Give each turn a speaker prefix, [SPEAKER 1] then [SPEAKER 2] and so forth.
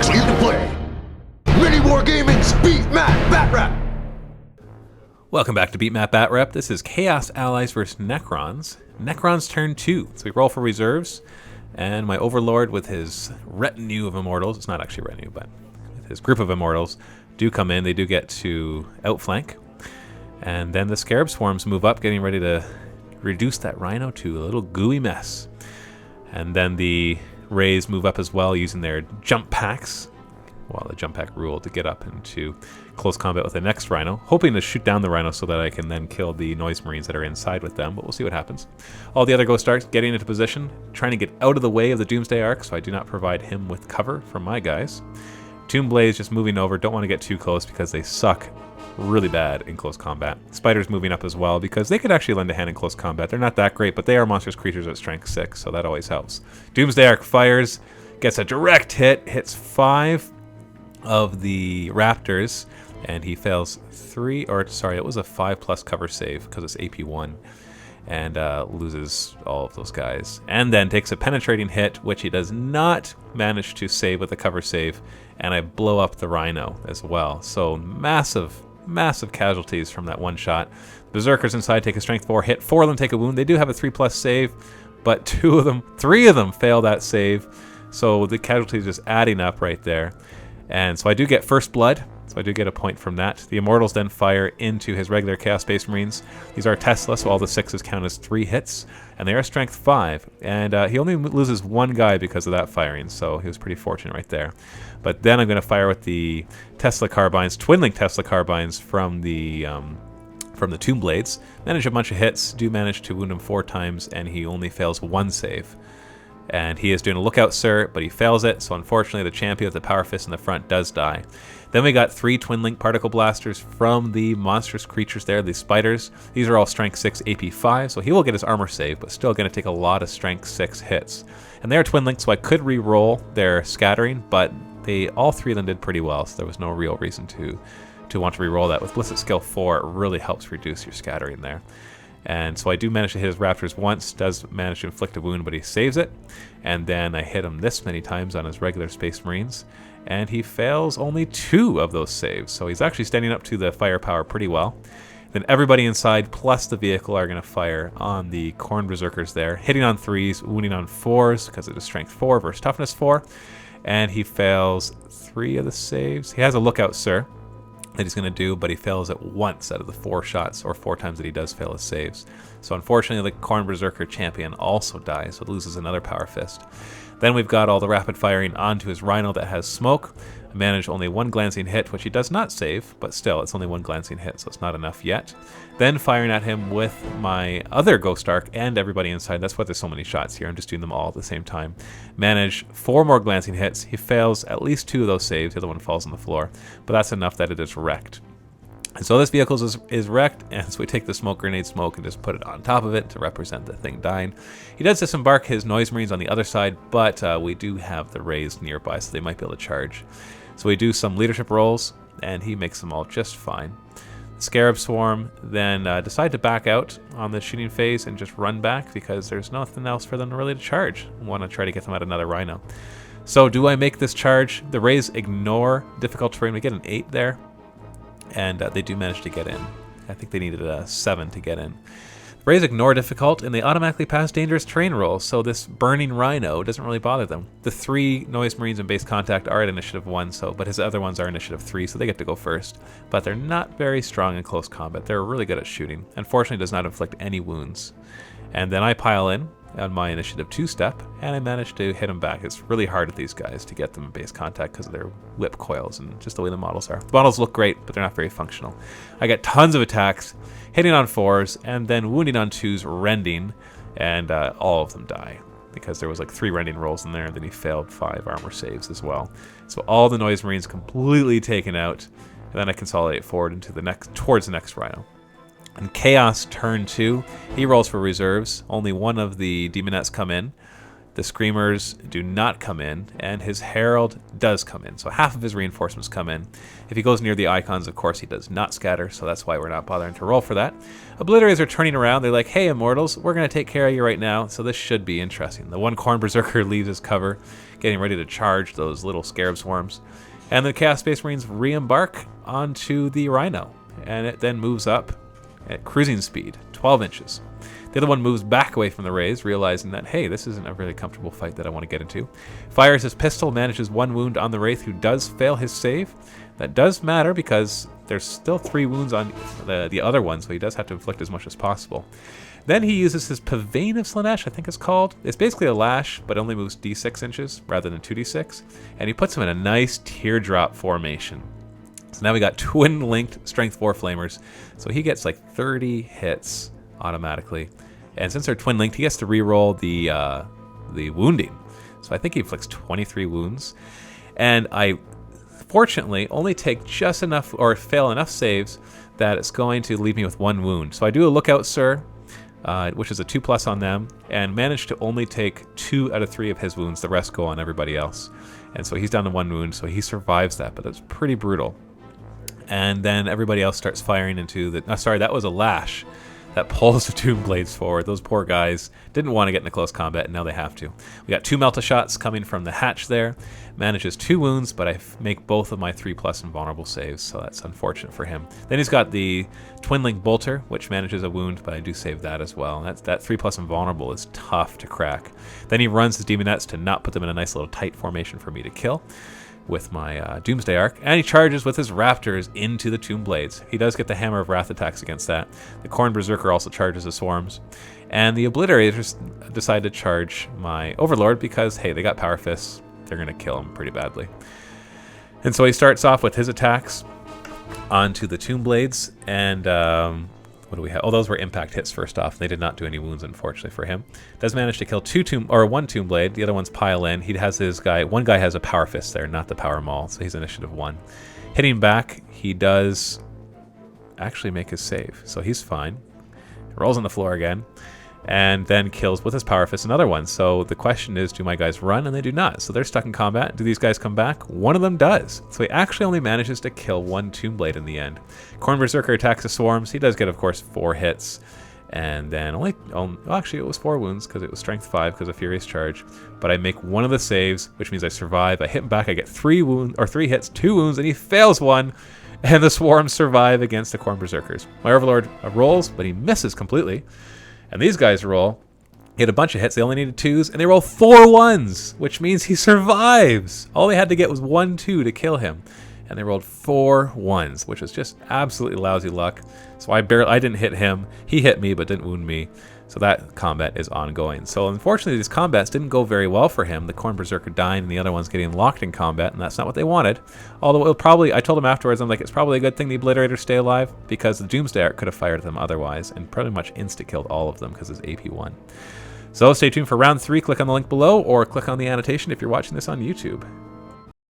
[SPEAKER 1] Clear to play. Mini War Gaming's Beat Matt Batrep.
[SPEAKER 2] Welcome back to Beat Matt Batrep. This is Chaos Allies vs. Necrons. Necrons turn 2. So we roll for reserves, and my Overlord with his retinue of immortals, it's not actually retinue, but with his group of immortals, do come in. They do get to outflank. And then the Scarab Swarms move up, getting ready to reduce that Rhino to a little gooey mess. And then the Rays move up as well, using their jump packs, well, the jump pack rule, to get up into close combat with the next Rhino, hoping to shoot down the Rhino so that I can then kill the Noise Marines that are inside with them, but we'll see what happens. All the other Ghost Arcs getting into position, trying to get out of the way of the Doomsday Arc, so I do not provide him with cover from my guys. Tomb Blaze just moving over, don't want to get too close because they suck really bad in close combat. Spiders moving up as well because they could actually lend a hand in close combat. They're not that great, but they are monstrous creatures at strength 6, so that always helps. Doomsday Arc fires, gets a direct hit, hits 5 of the Raptors, and he fails 3, or sorry, it was a 5+ cover save because it's AP1, and loses all of those guys. And then takes a penetrating hit, which he does not manage to save with a cover save, and I blow up the Rhino as well. So massive casualties from that one shot. Berserkers inside take a strength 4 hit. 4 of them take a wound. They do have a 3+ save, but 3 of them fail that save. So the casualties just adding up right there. And so I do get first blood. So I do get a point from that. The Immortals then fire into his regular Chaos Space Marines. These are Tesla, so all the 6s count as 3 hits. And they are strength 5. And he only loses 1 guy because of that firing, so he was pretty fortunate right there. But then I'm going to fire with the Tesla Carbines, Twin-Link Tesla Carbines from the Tomb Blades. Manage a bunch of hits, do manage to wound him 4 times, and he only fails 1 save. And he is doing a Lookout Sir, but he fails it, so unfortunately the champion with the Power Fist in the front does die. Then we got 3 Twin-Link Particle Blasters from the monstrous creatures there, the Spiders. These are all Strength 6 AP5, so he will get his armor save, but still going to take a lot of Strength 6 hits. And they are Twin-Link, so I could re-roll their Scattering, but all 3 of them did pretty well, so there was no real reason to want to re-roll that. With Ballistic Skill 4, it really helps reduce your Scattering there. And so I do manage to hit his Raptors once, does manage to inflict a wound, but he saves it. And then I hit him this many times on his regular Space Marines, and he fails only 2 of those saves. So he's actually standing up to the firepower pretty well. Then everybody inside plus the vehicle are going to fire on the Khorne Berserkers there, hitting on 3s, wounding on 4s because it is Strength 4 versus Toughness 4. And he fails 3 of the saves. He has a Lookout Sir that he's going to do, but he fails it once out of the 4 shots, or 4 times that he does fail his saves. So unfortunately the Khorne Berserker champion also dies, so it loses another Power Fist. Then we've got all the rapid firing onto his Rhino that has smoke. I manage only 1 glancing hit, which he does not save, but still, it's only 1 glancing hit, so it's not enough yet. Then firing at him with my other Ghost Arc and everybody inside. That's why there's so many shots here. I'm just doing them all at the same time. Manage 4 more glancing hits. He fails at least 2 of those saves. The other one falls on the floor, but that's enough that it is wrecked. And so this vehicle is wrecked, and so we take the smoke grenade smoke and just put it on top of it to represent the thing dying. He does disembark his Noise Marines on the other side, but we do have the Rays nearby, so they might be able to charge. So we do some leadership rolls, and he makes them all just fine. The Scarab Swarm then decide to back out on the shooting phase and just run back because there's nothing else for them really to charge. We want to try to get them at another Rhino. So do I make this charge? The Rays ignore difficult terrain. We get an 8 there. And they do manage to get in. I think they needed a 7 to get in. The Rays ignore difficult, and they automatically pass dangerous terrain rolls, so this burning Rhino doesn't really bother them. The 3 Noise Marines in base contact are at initiative 1, but his other ones are initiative 3, so they get to go first. But they're not very strong in close combat. They're really good at shooting. Unfortunately, does not inflict any wounds. And then I pile in on my initiative 2 step, and I managed to hit them back. It's really hard with these guys to get them in base contact because of their whip coils and just the way the models are. The models look great, but they're not very functional. I get tons of attacks, hitting on 4s, and then wounding on 2s, rending, and all of them die because there was like 3 rending rolls in there, and then he failed 5 armor saves as well. So all the Noise Marines completely taken out, and then I consolidate forward into towards the next Rhino. In Chaos turn 2, he rolls for reserves. Only 1 of the Demonettes come in. The Screamers do not come in, and his Herald does come in. So half of his reinforcements come in. If he goes near the icons, of course, he does not scatter, so that's why we're not bothering to roll for that. Obliterators are turning around. They're like, hey, Immortals, we're going to take care of you right now, so this should be interesting. The one Khorne Berserker leaves his cover, getting ready to charge those little Scarab Swarms. And the Chaos Space Marines re-embark onto the Rhino, and it then moves up at cruising speed, 12 inches. The other one moves back away from the rays, realizing that, hey, this isn't a really comfortable fight that I want to get into. Fires his pistol, manages 1 wound on the Wraith, who does fail his save. That does matter because there's still 3 wounds on the other one, so he does have to inflict as much as possible. Then he uses his Pavane of Slaanesh, I think it's called. It's basically a lash, but only moves d6 inches rather than 2d6. And he puts him in a nice teardrop formation. So now we got twin-linked Strength 4 Flamers. So he gets like 30 hits automatically. And since they're twin-linked, he gets to reroll the wounding. So I think he inflicts 23 wounds. And I, fortunately, only take just enough, or fail enough saves, that it's going to leave me with 1 wound. So I do a Lookout, Sir, which is a 2+ on them, and manage to only take 2 out of 3 of his wounds. The rest go on everybody else. And so he's down to 1 wound, so he survives that, but that's pretty brutal. And then everybody else starts firing into the... sorry, that was a lash that pulls the Tomb Blades forward. Those poor guys didn't want to get into close combat, and now they have to. We got 2 Melta shots coming from the hatch there. Manages 2 wounds, but I make both of my 3+ invulnerable saves, so that's unfortunate for him. Then he's got the Twin Link Bolter, which manages a wound, but I do save that as well. And that 3+ invulnerable is tough to crack. Then he runs his Demonettes to not put them in a nice little tight formation for me to kill with my Doomsday Arc, and he charges with his Raptors into the Tomb Blades. He does get the Hammer of Wrath attacks against that. The Khorne Berserker also charges the Swarms, and the Obliterators decide to charge my Overlord because, hey, they got Power Fists. They're going to kill him pretty badly. And so he starts off with his attacks onto the Tomb Blades, and what do we have? Oh, those were impact hits first off. They did not do any wounds, unfortunately, for him. Does manage to kill 1 Tomb Blade. The other ones pile in. He has his guy. One guy has a Power Fist there, not the Power Maul, so he's initiative 1. Hitting back, he does actually make his save, so he's fine. Rolls on the floor again, and then kills with his Power Fist another one. So the question is, do my guys run? And they do not. So they're stuck in combat. Do these guys come back? One of them does. So he actually only manages to kill 1 Tomb Blade in the end. Khorne Berserker attacks the Swarms. He does get, of course, 4 hits. And then actually it was 4 wounds because it was Strength 5 because of Furious Charge. But I make one of the saves, which means I survive. I hit him back. I get 3 hits, 2 wounds, and he fails 1. And the Swarms survive against the Khorne Berserkers. My Overlord rolls, but he misses completely. And these guys roll. He had a bunch of hits. They only needed 2s, and they roll 4 1s, which means he survives. All they had to get was 1 2 to kill him, and they rolled 4 1s, which was just absolutely lousy luck. So I didn't hit him. He hit me, but didn't wound me. So that combat is ongoing. So unfortunately, these combats didn't go very well for him. The Khorne Berserker dying, and the other one's getting locked in combat, and that's not what they wanted. Although I told him afterwards, I'm like, it's probably a good thing the Obliterators stay alive, because the Doomsday Arc could have fired them otherwise, and pretty much insta-killed all of them because it's AP1. So stay tuned for round 3. Click on the link below, or click on the annotation if you're watching this on YouTube.